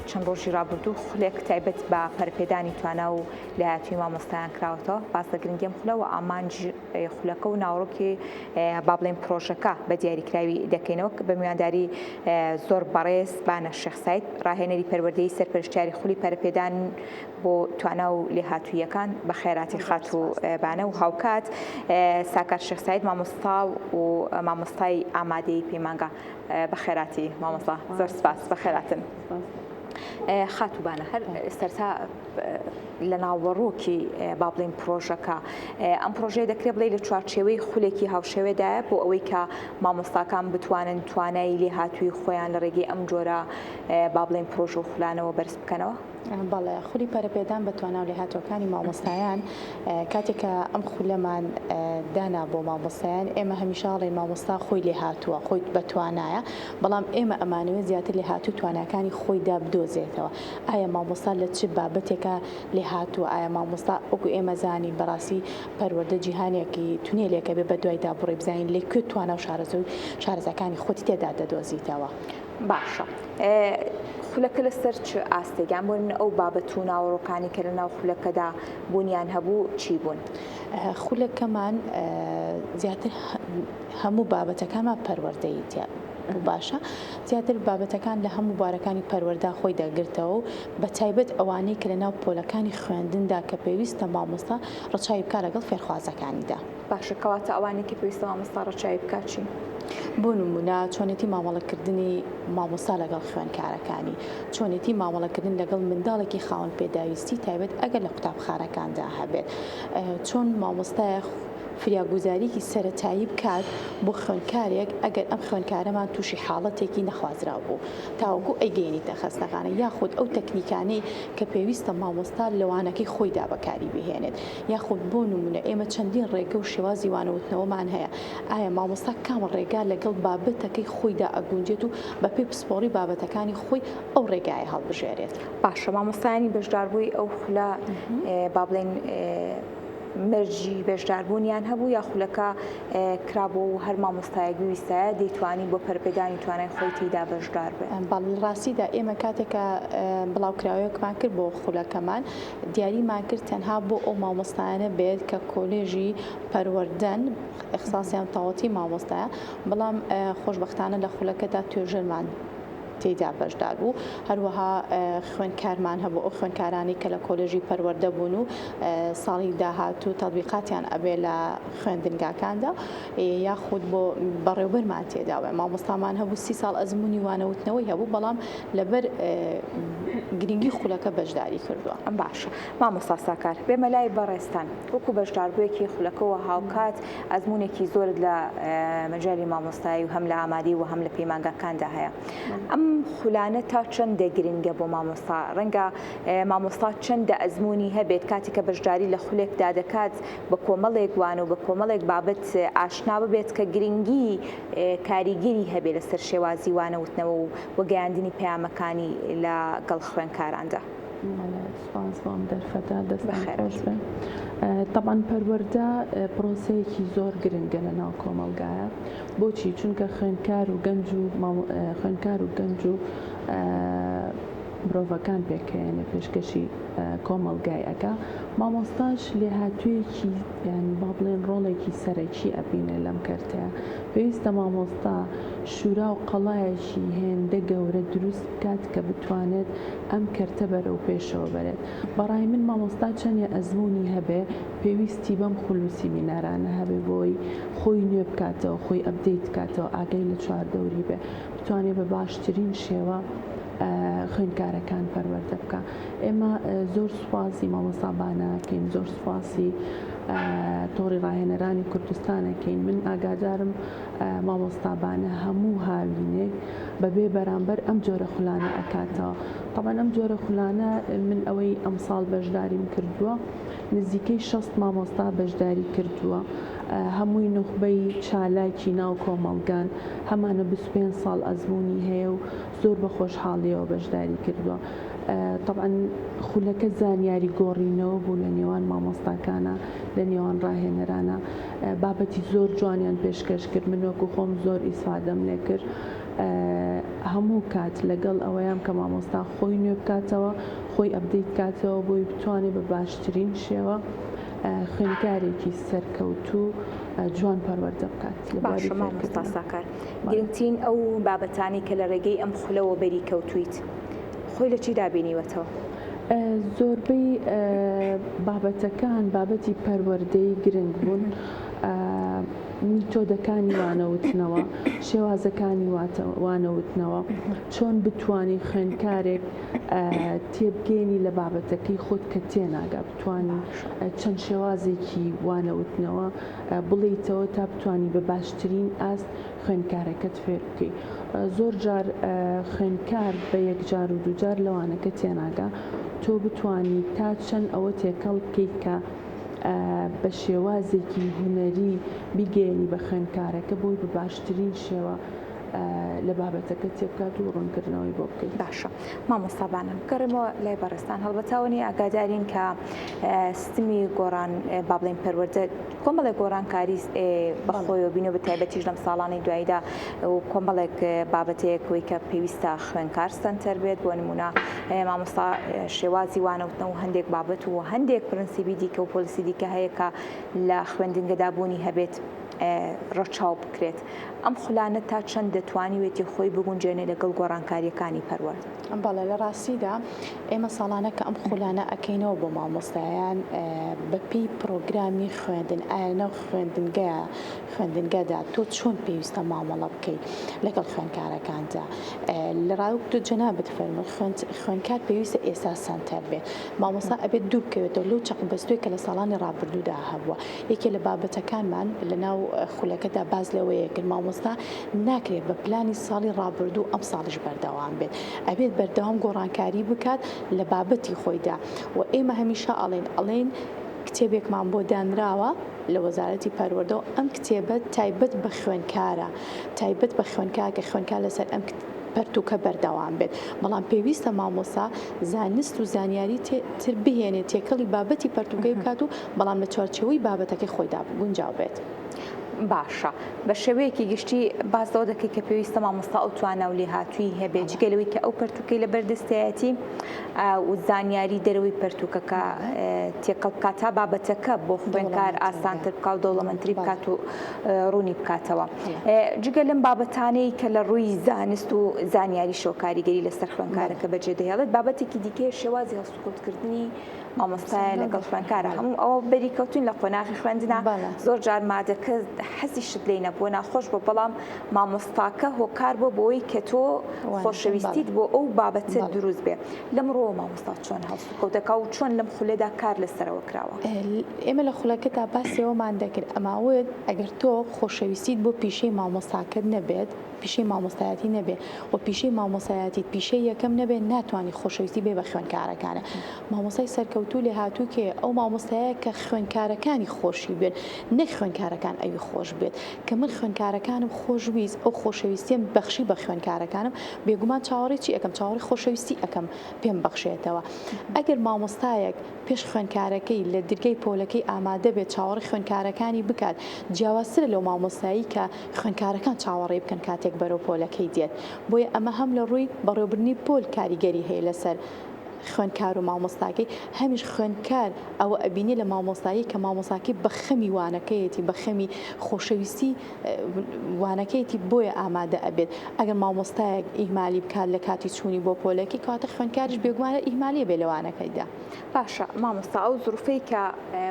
چەند ڕۆژی ڕابردوو خولێک تایبەت بە پەرپێدانی توانە و لایەتوی مامۆستایان کراوەتەوە باس لە گرنگیم خولە و ئامانجی خولەکە و ناوڕۆکی با بڵێن پرۆژەکە بە دیاریکراوی دەکەینەوە بە میوانداری زۆر بەڕێز بانە شێخ ساید ڕاهێنەری پەروەردەیی سەرپەرشتیاری خولی پەرپێدان بۆ توانە و لێهاتوویەکان بە خێراتی خات و بانە و هاوکات ساکار شێخ ساید مامۆستا و مامۆستای ئامادەی پەیمانگە بە خێراتی مامۆستا زۆر سپاس بە خێراتن. خاتوبانە هەر سەرتا لە ناوەڕۆکی با بڵێن پرۆژەکە ئەم پرۆژەیە دەکرێت بڵێ لە چوارچێوەی خولێکی هاوشێوەدایە بۆ ئەوەی کە مامۆستاکان بتوانن توانای لێهاتووی خۆیان لە ڕێگەی ئەم جۆرە با بڵێن پرۆژە و خولانەوە بەرز بکەنەوە. بەڵێ خولی پەرپێدان بە توانە و لێهاتووەکانی مامۆستایان کاتێککە ئەم خولەمان دانا بۆ مامۆستایان ئێمە هەمیشاڵێن مامۆستا خۆی لێهاتووە خۆی بەتوانایە بەڵام ئێمە ئەمانەوێت زیاتر لێهاتوو توانەکانی خۆیدا بدۆزێتەوە. ئایا مامۆستا لە چ بابەتێکە لێهاتووە؟ ئایا مامۆستا وەکو ئێمە زانین بەڕاستی پەروەردە جیهانێکی تونێلێکە بێ بە دوایدا بڕێ بزانین لێ کوێ توانە و شارەزەکانی خۆتی تێدا دەدۆزیتەوە. باشە. خولەکە لەسەر چ ئاستێگیان بوون ئەو بابەت و ناوەڕۆکانی کە لە ناو خولەکەدا بوونیان هەبوو چی بوون؟ خولەکەمان زیاتر هەموو بابەتەکانمان پەروەردەیی باشە زیاتر بابەتەکان لە هەموو بارەکانی پەروەردا خۆی دەگرتەوە و بە تایبەت ئەوانەی کە لە ناو پۆلەکانی خوێندندا کە پێویستە مامۆستا ڕەچاوی بکات لەگەڵ فێرخوازەکانیدا. باشە کەواتە ئەوانەی کە پێویستە مامۆستا ڕەچاوی بکات چی؟ بۆ نمونە چۆنێتی مامەڵەکردنی مامۆستا لەگەڵ خوێندکارەکانی، چۆنێتی مامەڵەکردن لەگەڵ منداڵێکی خاوەن پێداویستی تایبەت ئەگەر لە قوتابخانەکاندا هەبێت، چۆن مامۆستایە فریاگوزاریکی سەرەتایی بکات بۆ خوێندکارێک ئەگەر ئەم خوێندکارەمان تووشی حاڵەتێکی نەخوازرا بوو تاوەکو ئەیگەێنیتە خەستەکانە یاخود ئەو تەکنیکانەی کە پێویستە مامۆستا لەوانەکەی خۆیدا بەکاری بهێنێت. یاخود بۆ نمونە ئێمە چەندین ڕێگە و شێوازی وانەوتنەوەمان هەیە، ئایا مامۆستا کام ڕێگا لەگەڵ بابەتەکەی خۆیدا ئەگونجێت و بە پێی پسپۆڕی بابەتەکانی خۆی ئەو ڕێگایە هەڵبژێرێت. باشە مامۆستایانی بەشداربووی ئەو خولە با بڵێن مەرجی بەشداربوونیان هەبوو یا خولەکە کرابۆ و هەر مامۆستایەک ویستایە دەیتوانی بۆ پەرپێدانی توانای خۆی تێیدا بەشدار بێت؟ بەڵێ ڕاستیدا ئێمە کاتێکە بڵاوکراوەیەکمان کرد بۆ خولەکەمان دیاریمان کرد تەنها بۆ ئەو مامۆستایانە بێت کە کۆلێژی پەروەردەن اختصاسیان تەواوەتی مامۆستایە، بەڵام خۆشبەختانە لە خولەکەدا توێژەرمان تێیدا بەشدار بوو. هەروەها خوێندکارمان هەبوو ئەو خوێندکارانی کە لە کۆلێژی پەروەردە بوون و ساڵی داهاتوو تەطبیقاتیان ئەبێ لە خوێندنگاکاندا یاخود بۆ بەڕێوەبەرمان تێداوە. مامۆستامان هەبوو 30 ساڵ ئەزمموی وانەوتنەوەی هەبوو بەڵام لەبەر گرنگی خولەکە بەشداری کردووە. باشە مامۆستا ساکار بێمە لای بەڕێستان وەکو بەشداربوویەکی خولەکەەوە هاوکات ئەزمونێکی زۆرت لە مەجای مامۆستایی و هەم لە ئامادی و هەم لە پەیمانگاکاندا هەیە. ئەم خولانە تا چەندە گرنگە بۆ مامۆستا؟ ڕەنگە مامۆستا چەندە ئەزمموی هەبێت کاتی کە بەشداری لە خولێکدا دەکات بە کۆمەڵێک وانە و بە کۆمەڵێک بابەت ئاشنا ببێت کە گرنگی کاریگەری هەبێت لەسەر شێوازی وانەوتنەوە و وەگەیاندنی پەیامەکانی لەگەڵ خوێندکاراندا؟ سپاس بۆم دەرفەتە دەستان خۆش بێ. طبعاً پەروەردە پرۆسەیەکی زۆر گرنگە لە ناو کۆمەلگایە. بۆچی؟ چونکە خوێندکار و گەنج و مرۆڤەکان پێکەیەنێ پێشکەشی کۆمەلگای ئەکا مامۆستاش لێهاتوویەکی یان با بڵێن ڕۆڵێکی سەرەکی ئەبینێ لەم کەرتەیە. پێویستە مامۆستا شورا و قەڵایەکی هێندە گەورە دروست بکات کە بتوانێت ئەم کەرتە بەرەو پێشەوە بەرێت. بەڕای من مامۆستا چەندێ ئەزمموی هەبێ پێویستی بەم خولوسی بینارانە هەبێ بۆی خۆی نوێ بکاتەوە خۆی ئەپدەیت بکاتەوە ئاگەی لە چواردەوری بێ بتوانێت بە باشترین شێوە خوێندکارەکان پەروەردە بکە. ئێمە زۆر سوپاسی مامۆستا بانەکەین، زۆر سوپاسی تۆڕی ڕاهێنەرانی کوردستانەکەین. من ئاگادارم مامۆستا بانە هەموو هاوینێک بەبێ بەرامبەر ئەم جۆرە خولانە ئەکاتەوە. طبعاً ئەم جۆرە خولانە من ئەوەی ئەمساڵ بەشداریم کردووە نزیکەی 60 مامۆستا بەشداری کردووە، هەمووی نوخبەی چالاکی ناو کۆمەڵگان هەمانە 25 ساڵ ئەزمموی هەیە و زۆر بە خۆشحاڵیەوە بەشداری کردووە. طبعاً خولەکە زانیاری گۆڕینەوە بوو لە نێوان مامۆستاکانە لە نێوان ڕاهێنەرانە بابەتی زۆر جوانیان پێشکەش کرد. من وەکو خۆم زۆر ئیسفادەم لێ کرد هەموو کات لەگەڵ ئەوەیان کە مامۆستا خۆی نوێ بکاتەوە خۆی ئەبدەیت بکاتەوە بۆی بتوانێت بە باشترین شێوە خوێندکارێکی سەرکەوتوو جوان پەروەردە بکات. باشە مامۆستا ساکار، گرنگترین ئەو بابەتانی کە لە ڕێگەی ئەم خولەوە بەری کەوتویت خۆی لە چی دابینیوەتەوە؟ زۆربەی بابەتەکان بابەتی پەروەردەی گرنگ بوون، میتۆدەکانی وانەوتنەوە، شێوازەکانی وانەوتنەوە، چۆن بتوانی خوێندکارێک تێبگەینی لە بابەتەکەی خۆت کە تێناگا، بتوانی چەند شێوازێکی وانەوتنەوە بڵیتەوە تا بتوانی بە باشترین ئاست خوێندکارەکەت فێر بکەی. زۆر جار خوێندکار بە یەکجار و دووجار لەوانەکە تێناگا، تۆ بتوانی تا چەند ئەوە تێکەڵ بکەیت کە بە شێوازێکی هونەری بیگەێنی بە خوێندکارەکە بۆی بە باشترین شێوە لە بابەتەکە تێبکات و ڕوونکردنەوەی بۆ بکەیت. باشە مامۆستابانم گەڕێمەوە لای بەڕێستان هەڵبەتاوەنی ئاگادارین کە سیستمی گۆڕان با بڵێن پەروەردە کۆمەڵێک گۆڕانکاری بەخۆیەوە بینەوە بە تایبەتیش لەم ساڵانی دواییدا و کۆمەڵێک بابەتەیەکەوەی کە پێویستە خوێندکار سەنتەر بێت، بۆ نمونە مامۆستا شێوازی وانەوتنەوە هەندێک بابەت و هەندێک پرەنسیبی دیکە و پۆلیسی دیکە هەیە کە لە خوێندنگەدابوونی هەبێت ڕەچاو بکرێت. ئەم خولانە تا چەند دەتوانیوێتی خۆی بگونجێنێ لەگەڵ گۆڕانکاریەکانی پەروەرد؟ بەڵێ لە ڕاستیدا ئێمە ساڵانە کە ئەم خولانە ئەکەینەوە بۆ مامۆستایان بەپی پرۆگرامی خوێندن ئاەنە خوێندنگەدا تۆ چۆن پێویستە مامەڵە بکەیت لەگەڵ خوێندکارەکاندا. لە ڕاوکت جەنابەت فەرمووی خوێندکار پێویستە ئێستا سەنتەر بێت، مامۆستا ئەبێت دوور بکەوێتەوە لەو چەقبەستوی کە لە ساڵانی ڕابردوودا هەبووە. یەکێ لە بابەتەکانمان لەناو خولەکەدا باز لەوەیە کرد، مامۆستا ناکرێت بە پلانی ساڵی ڕابردوو ئەم ساڵش بەردەوام بێت، ئەبێت بەردەوام گۆڕانکاری بکات لە بابەتی خۆیدا. و ئێمە هەمیشە ئەڵێن کتێبێکمان بۆ دانراوە لە وەزارەتی پەروەردە، ئەم کتێبە تایبەت بە خوێندکارە، تایبەت بە خوێندکار کە خوێندکار لەسەر ئەم پەرتوکە بەردەوام بێت. بەڵام پێویستە مامۆستا زانست و زانیاری تر بهێنێت تێکەڵی بابەتی پەرتوکەی بکات و بەڵام لە چوارچێوەی بابەتەکەی خۆیدا گونجاو بێت. باشە بە شێوەیەکی گشتی بازەوە دەکەی کە پێویستە مامۆستا ئەو توانە و لێهاتووی هەبێت جگەلەوەی کە ئەو پەرتوکەی لە بەردەستایەتی و زانیاری دەرەوەی پەرتوکەکە تێکەڵ بکاتە بابەتەکە بۆ خوێندکار ئاسانتر بکات و دەوڵەمەندتری بکات و ڕوونی بکاتەوە. جگە لەم بابەتانەی کە لە ڕووی زانست و زانیاری شۆکاریگەری لەسەر خوێندکارەکە بەجێدەهێڵێت، بابەتێکی دیکەی شێوازی هەڵسوکەوتکردنی مامۆستایە لەگەڵ خوێندکارە. هەموو ئەوە بەریکەوتوین لە قۆناغی خوێندنە، زۆر جار مادەکە حەزی شت لێ نەبووە ناخۆش بۆ، بەڵام مامۆستاکە هۆکار بۆ بۆی کە تۆ خۆشەویستیت بۆ ئەو بابەتە دروست بێ. لەمڕۆ مامۆستا چۆن هەڵسوکەوتەکە و چۆن لەم خولەدا کار لەسەرەوە کراوە؟ ئێمە لە خولەکەدا باسیەوەمان دەکرد ئەماوێت ئەگەر تۆ خۆشەویستیت بۆ پیشەی مامۆستاکەت نەبێت، پیشەی مامۆستایەتی نەبێت و پیشەی مامۆستایەتی پیشەی یەکەم نەبێت، ناتوانانی خۆشەویستی بێ بە خوێندکارەکانە. مامۆستای سەرکەوتوو لێ هاتوو کێ ئەو مامۆستایە کە خوێندکارەکانی خۆشی بێت، نەک خوێندکارەکان ئەوی خۆش بێت، کە من خوێندکارەکانم خۆشویست ئەو خۆشەویستیم بەخشی بە خوێندکارەکانم، بێگومان چاوەڕێی چی ئەەکەم؟ چاوەڕی خۆشەویستی ئەەکەم پێم بەخشێتەوە. ئەگەر مامۆستایەک پێش خوێندکارەکەی لە دەرگای پۆلەکەی ئامادە بێت چاوەڕی خوێندکارەکانی بکات، جیاوازترە لەو مامۆستایی کە خوێندکارەکان چاوەڕێ بکەن کاتێک بەرەو پۆلەکەی دێت. بۆیە ئەمە هەم لە ڕووی بەڕێوەبردنی پۆل کاریگەری هەیە لەسەر خوێندکار و مامۆستاکەی، هەمیش خوێندکار ئەوە ئەبینی لە مامۆستایی کە مامۆستاکەی بە خەمی وانەکەیەتی بە خەمی خۆشەویستی وانەکەیەتی بۆیە ئامادە ئەبێت. ئەگەر مامۆستایەک ئیهمالی بکات لە کاتی چوونی بۆ پۆلەکەی، کاتە خوێندکاریش بێگومانە ئیهمالیە بێ لەوانەکەیدا. باشە مامۆستا ئەو زروفەی کە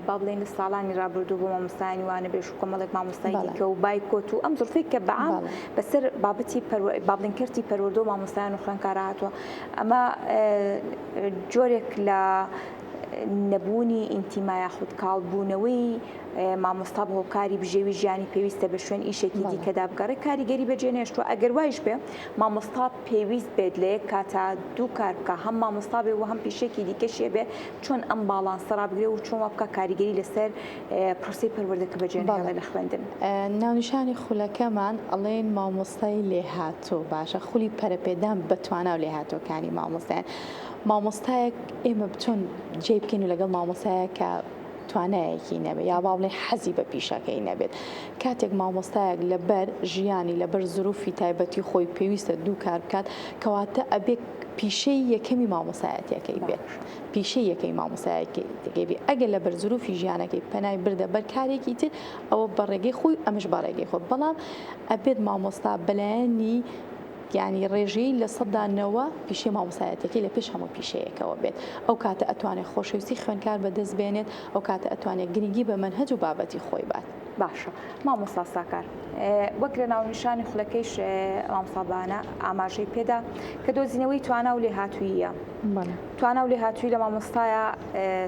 با بڵێن لە ساڵانی ڕابردوو بۆ مامۆستایانی وانە بێش و کۆمەڵێک مامۆستایی دیکە و بایکۆت و ئەم زروفەی کە بەعام بەسەر بابەتی با بڵێنکەرتی پەروەردە و مامۆستایان و خوێندکارە هاتووە، ئەمە جۆرێک لە نەبوونی ئینتیمایە خودکاڵبوونەوەی مامۆستا بە هۆکاری بژێوی ژیانی پێویستە بە شوێن ئیشێکی دیکەدا بگەڕێ کاریگەری بەجێنێشتووە. ئەگەر وایش بێ مامۆستا پێویست بێت لە یەک کاتا دوو کار بکە، هەم مامۆستا بێ و هەم پیشێکی دیکەشێ بێ، چۆن ئەم باڵانسە ڕابگرێ و چۆن بکە کاریگەری لەسەر پرۆسی پەروەردەکە بەجێنهێڵێ لە خوێندن. ناونیشانی خولەکەمان ئەڵێن مامۆستای لێهاتوو. باشە خولی پەرەپێدان بەتوانە و لێهاتووەکانی مامۆستایان. مامۆستایەک ئێمە بچۆن جێ بکەین و لەگەڵ مامۆستایە کە توانایەکی نەبێت یا با بڵێ حەزی بە پیشەکەی نەبێت کاتێک مامۆستایەک لەبەر ژیانی لەبەر زروفی تایبەتی خۆی پێویستە دوو کار بکات کەواتە ئەبێ پیشەی یەکەمی مامۆسایەتەکەی بێت پیشەی یەکەی مامۆسایەتەکەی بێت ئەگەر لەبەر زروفی ژیانەکەی پەنای بردە بەر کارێکی تر ئەوە بەڕێگەی خۆی ئەمەش بەڕێگەی خۆ بەڵام ئەبێت مامۆستا بەلایەنی یعنی ڕێژەی لە 100 پیشەی مامۆسایەتەکەی لە پێش هەموو پیشەیەکەوە بێت ئەو کاتە ئەتوانێت خۆشەویستی خوێندکار بەدەست بێنێت ئەو کاتە ئەتوانێت گرنگی بە مەنهەج و بابەتی خۆی بات. باشە مامۆستا ساکار وەک لە ناونیشانی خولەکەیش مامۆستابانە ئاماژەی پێدا کە دۆزینەوەی توانا و لێهاتوویە توانا و لێهاتووی لە مامۆستایە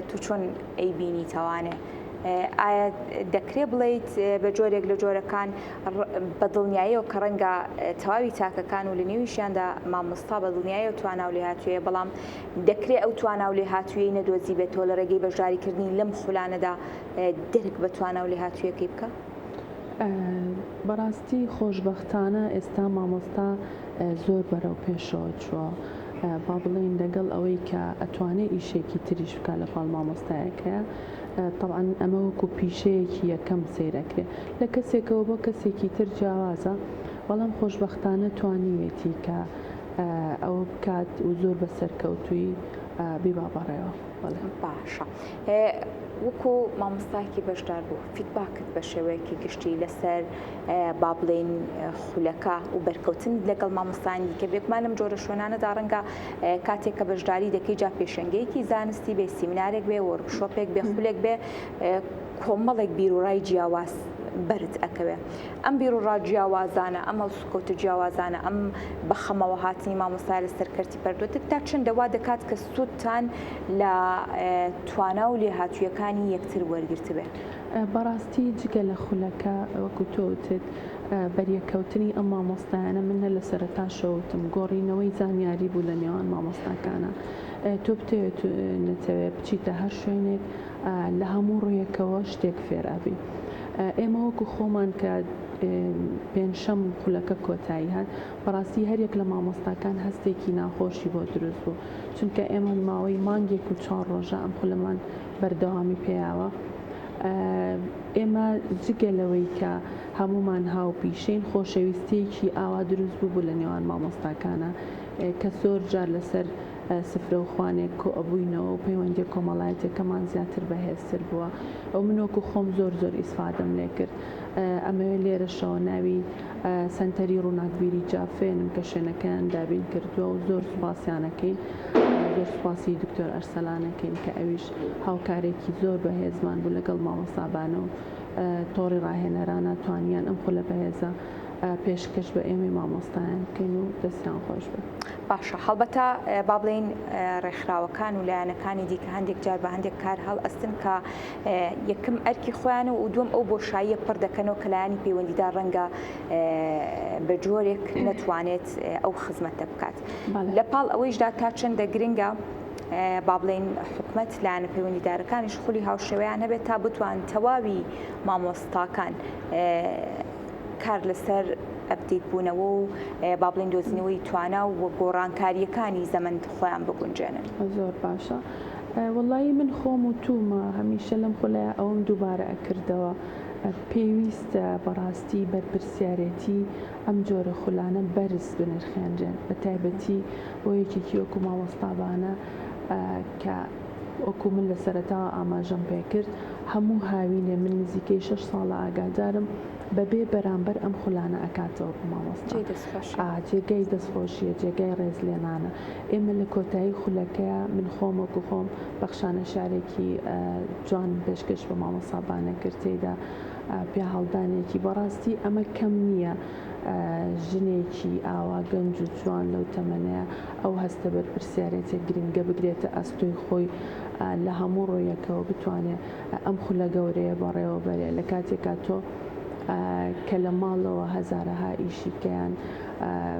تو چۆن ئەیبینی تەوانێ ئایا دەکرێت بڵیت بە جۆرێک لە جۆرەکان بە دڵنیاییەوە کە ڕەنگە تەواوی تاکەکان و لە نێویشیاندا مامۆستا بە دڵنیاییەوە توانا و لێهاتوویە بەڵام دەکرێت ئەو توانا و لێهاتوویەی نەدۆزی بێتەوە لە ڕێگەی بەشداریکردنی لەم خولانەدا دەرک بە توانا و لێهاتوویەکەی بکە؟ بەڕاستی خۆشبەختانە ئێستا مامۆستا زۆر بەرەو پێشەوە چووە با بڵێن لەگەڵ ئەوەی کە ئەتوانێت ئیشێکی تریش بکە لە پاڵ مامۆستایەکەیە طبعا ئەمە وەکو پیشەیەکی یەکەم سیرەکرێ لە کەسێکەوە بۆ کەسێکی تر جیاوازە بەڵام خۆشبەختانە توانیوێتی کە ئەوە بکات و زۆر بە سەرکەوتووی بیبا بەڕێوە. باشە وەکو مامۆستایەکی بەشدار بوو فیدباکت بە شێوەیەکی گشتی لەسەر با بڵێن خولەکە و بەرکەوتن لەگەڵ مامۆستایانی دیکە بێکمان لەم جۆرە شوێنانەدا ڕەنگە کاتێک کە بەشداری دەکەی جا پێشەنگەیەکی زانستی بێ سیمینارێک بێ وەرکشۆپێک بێ خولێک بێ کۆمەڵێک بیرروڕای جیاواز بەرز ئەکەوێ ئەم بیرروڕای جیاوازانە ئەم هەڵسوکەوتە جیاوازانە ئەم بەخەمەوە هاتنی مامۆستای لە سەرکەرتی پەردۆتت تا چەندەوا دەکات کە سوودتان لە توانا و لێهاتوویەکانی یەکتر وەرگرتبێ؟ بەڕاستی جگە لە خولەکە وەکو تۆوتت بەریەکەوتنی ئەم مامۆستایانە منە لە سەرەتا شەوتم گۆڕینەوەی زانیاری بوو لە نێوان مامۆستاکانە تۆ بتەوێت نەتەوێت بچیتە هەر شوێنێک لە هەموو ڕوویەکەوە شتێک فێرابی ئێمە وەکو خۆمان کە پێنجشەم خولەکە کۆتایی هات بەڕاستی هەرێک لە مامۆستاکان هەستێکی ناخۆشی بۆ دروست بوو چونکە ئێمە ماوەی مانگێک و 4 ڕۆژە ئەم خولەمان بەردەوامی پێیاوە ئێمە جگە لەوەی کە هەمومان هاو پیشین خۆشەویستیەکی ئاوا دروست بوو لە نێوان مامۆستاکانە کە زۆر جار لەسەر سفرە و خوانێک کۆ ئەبووینەوە و پەیوەندی کۆمەڵایەتەکەمان زیاتر بەهێزتر بووە ئەو منۆکو خۆم زۆر ئیسفادەم لێ کرد ئەمەوێ لێرەشەوە ناوی سنتەری ڕووناکبیری جافێنم کە شوێنەکەیان دابین کردووە و زۆر سوپاسیانەکەین زۆر سوپاسی دکتۆر ئەرسەلانەکەین کە ئەویش هاوکارێکی زۆر بەهێزمان بوو لەگەڵ مامۆستابانە و تۆڕی ڕاهێنەرانە توانیان ئەم خولە بەهێزە پێشکەش بە ئێمەی مامۆستایان بکەین و دەستیان خۆش بێت. باشە هەڵبەتە با بڵێن ڕێکخراوەکان و لایەنەکانی دیکە هەندێک جار بە هەندێک کار هەڵ ئەستن کە یەکەم ئەرکی خۆیانە و دووەم ئەو بۆشاییە پڕ دەکەنەوە کە لایەنی پەیوەندیدار ڕەنگە بە جۆرێک نەتوانێت ئەو خزمەتە بکات لە پاڵ ئەوەیشدا تا چەندە گرنگە با بڵێن حکومەت لایەنە پەیوەندیدارەکانیش خولی هاوشێوەیان هەبێت تا بتوان تەواوی مامۆستاکان کار لەسەر ئەبدیت بوونەوە و با بڵێن دۆزینەوەی توانا و گۆڕانکاریەکانی زەمەند خۆیان بگونجێنن. زۆر باشە وەڵی من خۆم و تومە هەمیشە لەم خولەیە ئەوم دووبارە ئەکردەوە پێویستە بەڕاستی بەرپرسیارەتی ئەم جۆرە خولانە بەرز بنرخێنرێن بە تایبەتی بۆ یەکێکی وەکو مامۆستابانە کە وەکو من لە سەرەتا ئاماژەم پێکرد هەموو هاوینێ من نزیکەی 6 ساڵە ئاگادارم بەبێ بەرامبەر ئەم خولانە ئەکاتەوە بە مامۆستا جێگەی دەستخۆشیە جێگەی ڕێزلێنانە ئێمە لە کۆتایی خولەکەیە من خۆم وەکو خۆم بەخشانە شارێکی جوان پێشکەش بە مامۆستابانە کرد تێیدا پێ هەڵدانێکی بەڕاستی ئەمە کەم نییە ژنێکی ئاوا گەنج و جوان لەو تەمەنەیە ئەو هەستە بەرپرسیارەتێک گرنگە بگرێتە ئەستۆی خۆی لە هەموو ڕۆیەکەوە بتوانێت ئەم خولە گەورەیە بەڕێوە بەرێ لە کاتێکا تۆ کە لە ماڵەوە هەزارەها ئیشی بکەیان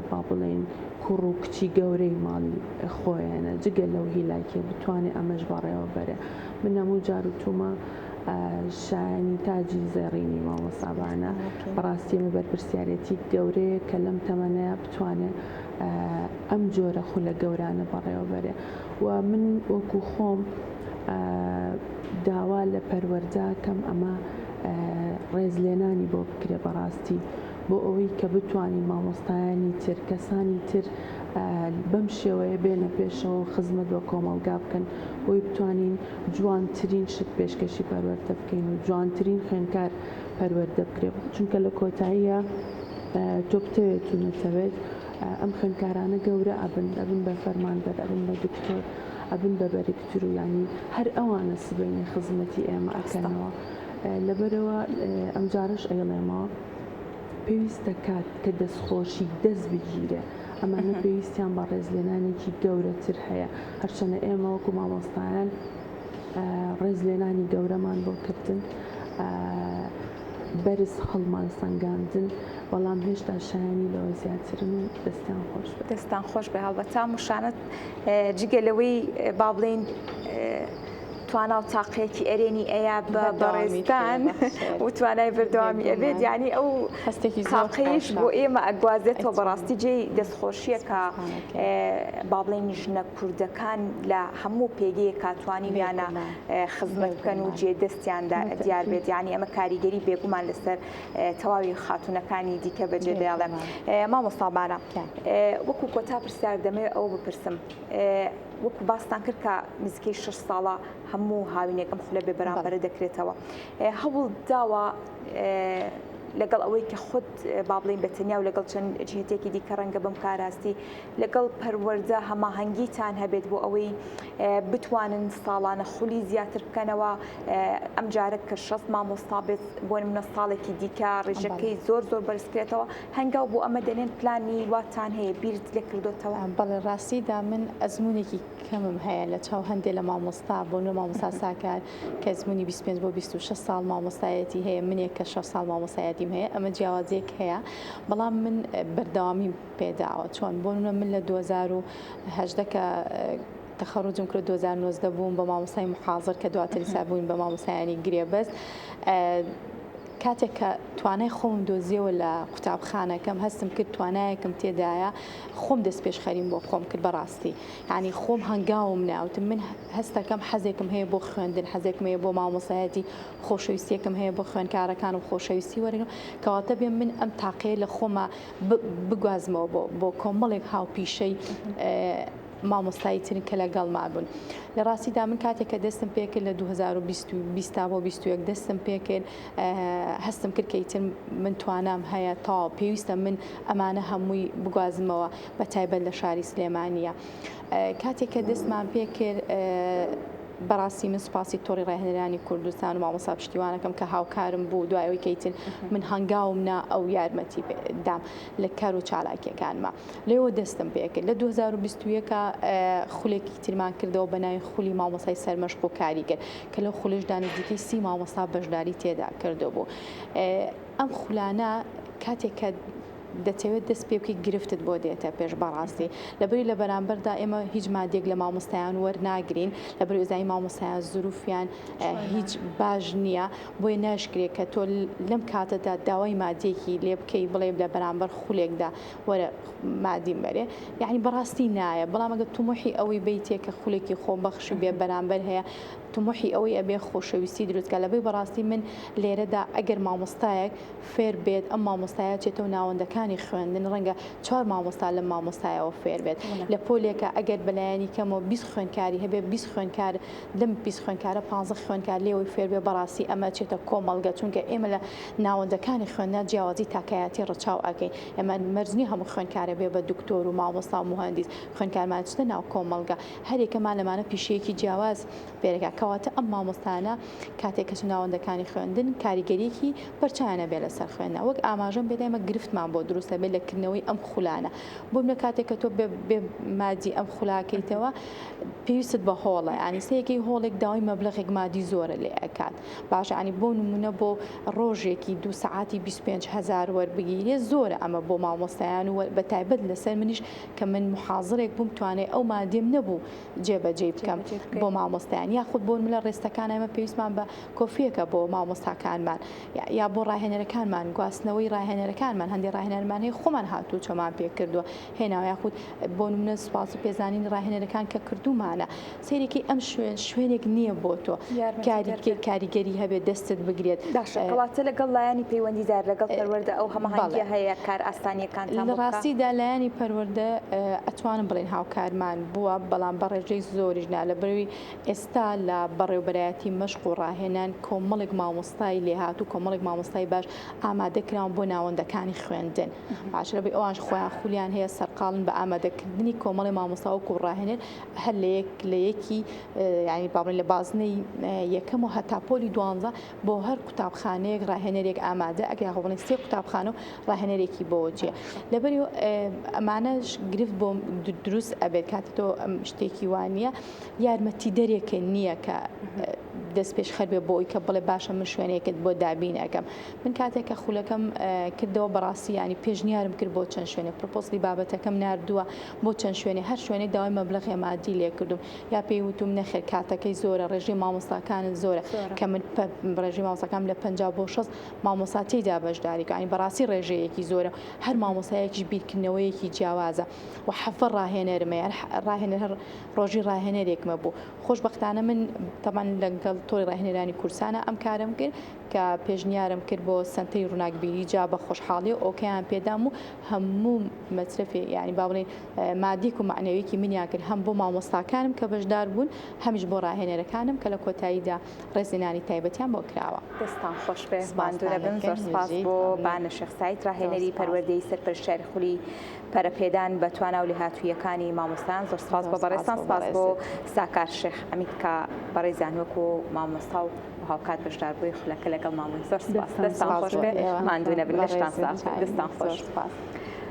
با بڵێن کوڕ و کچی گەورەی ماڵی خۆیانە جگە لەو هیلاکێ بتوانێت ئەمەش بەڕێوە بەرێ من هەموو جار و تومە شایانی تاجی زێڕینی مامۆستابانە بەڕاستی ئەمە بەرپرسیارەتی گەورەیە کە لەم تەمەنەیە بتوانێت ئەم جۆرە خولە گەورانە بەڕێوە بەرێ و من وەکو خۆم داوا لە پەروەردە کەم ئەمە ڕێزلێنانی بۆ بکرێ بەڕاستی بۆ ئەوەی کە بتوانین مامۆستایانی تر کەسانی تر بەم شێوەیە بێنە پێشەوە خزمەت بە کۆمەلگا بکەن بۆی بتوانین جوانترین شت پێشکەشی پەروەردە بکەین و جوانترین خوێندکار پەروەردە بکرێت چونکە لە کۆتاییە تۆ بتەوێت و نەتەوێت ئەم خوێندکارانە گەورە ئەبن بە فەرمانبەر ئەبن بە دکتۆر ئەبن بە بەرێکتر و ینی هەر ئەوانە سبەینی خزمەتی ئێمە ئەکەنەوە لەبەرەوە ئەم جارش ئەیڵێمەوە پێویستە کات کە دەستخۆشی دەست بگیرێ ئەمانە پێویستیان بە ڕێزلێنانێکی گەورەتر هەیە هەرچەنە ئێمە وەکو مامۆستایان ڕێزلێنانی گەورەمان بۆ کردن بەرز هەڵمان سەنگاندن بەڵام هێشتا شایانی لەوە زیاترن و دەستیان خۆش بێت دەستان خۆش بێ هەڵبەتا موشانت جگەلەوەی با بڵین توانا و تاقەیەکی ئەرێنی ئەیە بەڕێستان و توانای بەردەوامی ئەبێت یعنی ئەو تاقەیش بۆ ئێمە ئەگوازێتەوە بەڕاستی جێی دەستخۆشیە کە با بڵین ژنە کوردەکان لە هەموو پێگەیە کاتوانی بیانە خزمەت بکەن و جێ دەستیاندا دیار بێت یعنی ئەمە کاریگەری بێگومان لەسەر تەواوی خاتونەکانی دیکە بەجێ دەڵێم مامۆستا بارە وەکو کۆتا پرسیار دەمەوێت ئەو بپرسم وەکو باستان کرد کە نزیکەی 6 ساڵە هەموو هاوینێکم خولە بێ بەرامبەرە دەکرێتەوە هەوڵ داوە لەگەڵ ئەوەی کە خود با بڵین بەتەنیا و لەگەڵ چەند جهتێکی دیکە ڕەنگە بم کاراستی لەگەڵ پەروەردە هەماهەنگیتان هەبێت بۆ ئەوەی بتوانن ساڵانە خولی زیاتر بکەنەوە ئەم جارە کە 6 مامۆستا بێت بۆ نمونە ساڵێکی دیکە ڕێژەکەی زۆر بەرزکرێتەوە هەنگاو بۆ ئەمە دەنێن پلانی واتان هەیە بیرت لێ کردوتەوە بەڵێ ڕاستیدا من ئەزمونێکی کەمم هەیە لە چاو هەندێک لە مامۆستا بۆ نوێ مامۆستا ساکار کە ئەزمونی 25 بۆ 26 ساڵ مامۆستایەتی هەیە منێک کە 6 ساڵ مامۆستایەتی هەیە ئەمە جیاوازێک هەیە بەڵام من بەردەوامی پێداوە چۆن بۆ نمونە من لە 2018 کە تەخەڕوجم کرد 2019 بووم بە مامۆستای محاضر کە دواتر سابووین بە مامۆستایانی گرێبەست کاتێک کە توانای خۆم دۆزیەوە لە قوتابخانەکەم هەستم کرد توانایەکم تێدایە خۆم دەست پێشخەریم بۆ خۆم کرد بەڕاستی یعنی خۆم هەنگاوم ناوتم من هەستەکەم حەزێکم هەیە بۆ خوێندن حەزێکم هەیە بۆ مامۆستایەتی خۆشەویستیەکەم هەیە بۆ خوێندکارەکان و خۆشەویستی وەرگم کەواتە بێ من ئەم تاقەیە لە خۆمە بگوازمەوە بۆ کۆمەڵێک هاوپیشەی مامۆستایی ترن کە لەگەڵما بوون لە ڕاستیدا من کاتێک کە دەستم پێکرد لە 2020 بۆ 21 دەستم پێکرد هەستم کرد کەیتر من توانام هەیە تا پێویستە من ئەمانە هەمووی بگوازمەوە بە تایبەت لە شاری سلێمانیە کاتێک کە دەستمان پێکرد بەڕاستی من سوپاسی تۆڕی ڕاهێنەرانی کوردستان و مامۆستا پشتیوانەکەم کە هاوکارم بوو دوایەوەی کەیتر من هەنگاوم نا ئەو یارمەتی دام لە کار و چالاکیەکانمە لێوە دەستم پێکرد لە 2021 خولێکی ترمان کردەوە بە ناوی خولی مامۆستای سەرمەشق و کاریگەر کە لەو خولشدا نزیکەی 30 مامۆستا بەشداری تێدا کردو بوو ئەم خولانە کاتێک کە دەتەوێت دەست پێ بکەی گرفتت بۆ دێتە پێش بەڕاستی لەبەری لە بەرامبەردا ئێمە هیچ مادێک لە مامۆستایان وەرناگرین لەبەر ئۆزایی مامۆستایان زروفیان هیچ باش نییە بۆی ناشکرێت کە تۆ لەم کاتەدا داوای مادێکی لێ بکەی بڵێ لە بەرامبەر خولێکدا وەرە مادیم بەرێ یعنی بەڕاستی نایە بەڵام ئەگە تومحی ئەوەی بیتێ کە خولێکی خۆبەخشی بێ بەرامبەر هەیە تومحی ئەوەی ئەبێ خۆشەویستی دروستکە لەبەی بەڕاستی من لێرەدا ئەگەر مامۆستایەک فێر بێت ئەم مامۆستایە چێتەوە ناوەندەکانی خوێندن ڕەنگە 4 مامۆستا لەم مامۆستایەوە فێر بێت لە پۆلێکە ئەگەر بەلایەنی کەمەوە 20 خوێندکاری هەبێ 20 خوێندکار لەم 20 خوێندکارە 15 خوێندکار لێەوەی فێر بێ بەڕاستی ئەمە چێتە کۆمەڵگە چونکە ئێمە لە ناوەندەکانی خوێندە جیاوازی تاکایەتی ڕەچاو ئەەکەین ئەمە مەرجنی هەموو خوێندکارە بێ بە دکتۆر و مامۆستا و مهندس خوێندکارمان چتە ناو کۆمەڵگە هەرێکەمان لەمانە پیشەیەکی جیاواز پێرەکە کەواتە ئەم مامۆستانە کاتێک کە ناوەندەکانی خوێندن کاریگەریەکی بەرچیانە بێ لەسەر خوێندە وەک ئاماژەم بێدایمە گرفتمان بۆ دروستە بێت لەکردنەوەی ئەم خولانە بۆم لە کاتێک کە تۆ بێ مادی ئەم خولاکەیتەوە پێویست بە هۆڵە ینی سەیەکی هۆڵێک داوای مەبلغێک مادی زۆرە لێ ئەکات باش ینی بۆ نمونە بۆ ڕۆژێکی 2 سعاتی 25,000 وەربگیرێ زۆرە ئەمە بۆ مامۆستایان و بە تایبەت لەسەر منیش کە من محاضرێک بووم توانێت ئەو مادیم نەبوو جێبەجێ بکەم بۆ مامۆستایان یاخود بۆ من لە ڕێستەکان ئەمە پێویستمان بە کۆفیەکە بۆ مامۆستاکانمان یا بۆ ڕاهێنەرەکانمان گواستنەوەی ڕاهێنەرەکانمان هەندێک ڕاهێنەر ڕاهێنەرمان هەیە خۆمان هاتوو چۆمان پێ کردووە هێناوە یاخود بۆ نمونە سوپاس و پێزانین ڕاهێنەرەکان کە کردومانە سێرێکی ئەم شوێنێک نییە بۆ تۆ کاریگەری هەبێت دەستت بگرێت کەواتە لەگەڵ لایانی پەیوەندیدار لەگەڵ پەروەردە ئەو هەماهنگگیە هەیە کار ئاستانیەکان لە ڕاستیدا لایانی پەروەردە ئەتوانم بڵێن هاوکارمان بووە بەڵام بە ڕێژەی زۆریشنا لە بەروی ئێستا لە بەڕێوبەرایەتی مەشق و ڕاهێنان کۆمەڵێک مامۆستای لێهات و کۆمەڵێک مامۆستای باش ئامادەکراون بۆ ناوەندەکانی خوێندن باشە بێ ئەوانش خۆیان خولیان هەیە سەرقاڵن بە ئامادەکردنی کۆمەڵی مامۆستا وەکو ڕاهێنەر هەر لە یەکی ینی باڵێن لە بازنەی یەکەم و هەتا پۆلی 12 بۆ هەر قوتابخانەیەک ڕاهێنەرێک ئامادە ئەگەر بڵێن سێ قوتابخانە و ڕاهێنەرێکی بۆ جێ لەبەری ئەمانەش گرفت بۆ دروست ئەبێت کاتی تۆ شتێکی وانە یارمەتی دەرێکە نییە کە دەست پێش خەر بێ بۆی کە بڵێ باشە من شوێنێکت بۆ دابین ئەەکەم من کاتێک کە خولەکەم کردەوە بەڕاستی ینی پێشنیارم کرد بۆ چەند شوێنێ پرۆپۆزلی بابەتەکەم نردووە بۆ چەند شوێنێ هەر شوێنێ داوای مەبلەغی مادی لێ کردوم یا پێی وتم نەخێر کاتەکەی زۆرە ڕێژەی مامۆستاکانت زۆرە کە من ڕێژەی مامۆستاکەم لە 50 بۆ 60 مامۆستا تێیدا بەشداریکە ینی بەڕاستی ڕێژەیەکی زۆرە هەر مامۆستایەکیش بیرکردنەوەیەکی جیاوازە و حەفە ڕاهێنەرمە ڕاهێنەر هەر ڕۆژی ڕاهێنەرێکمە بوو خۆشبەختانە من تەمان لەگەڵ تۆی ڕاهێنەرانی کورسانە ئەم کارم کرد کە پێشنیارم کرد بۆ سنتەی ڕووناکبیری جا بە خۆشحاڵی و ئۆکیان پێدام و هەموو مەصرفی ینی با بڵێن مادیک و معنەویەکی منیان کرد هەم بۆ مامۆستاکانم کە بەشدار بوون هەمیش بۆ ڕاهێنەرەکانم کە لە کۆتاییدا ڕێزێنانی تایبەتیان بۆ کراوە دەستان خۆش بێ ماندوورە بن زۆر سپاس بۆ بانە شەخسایت ڕاهێنەری پەروەردەی سەرپەرشتیاری خولی پەرەپێدان بە توانە و لێهاتوویەکانی مامۆستان زۆر سپاس بۆ بەڕێستان سپاس بۆ ساکار شێخ ئەمیت کە بەڕێزان وەکو مامۆستا و هاوکات بەشدار بووی خولەکە لەگەڵ مامۆستا زۆر سپاس دەستان خۆش بێ ماندوورە بن لەشتان ساف دەستان خۆش.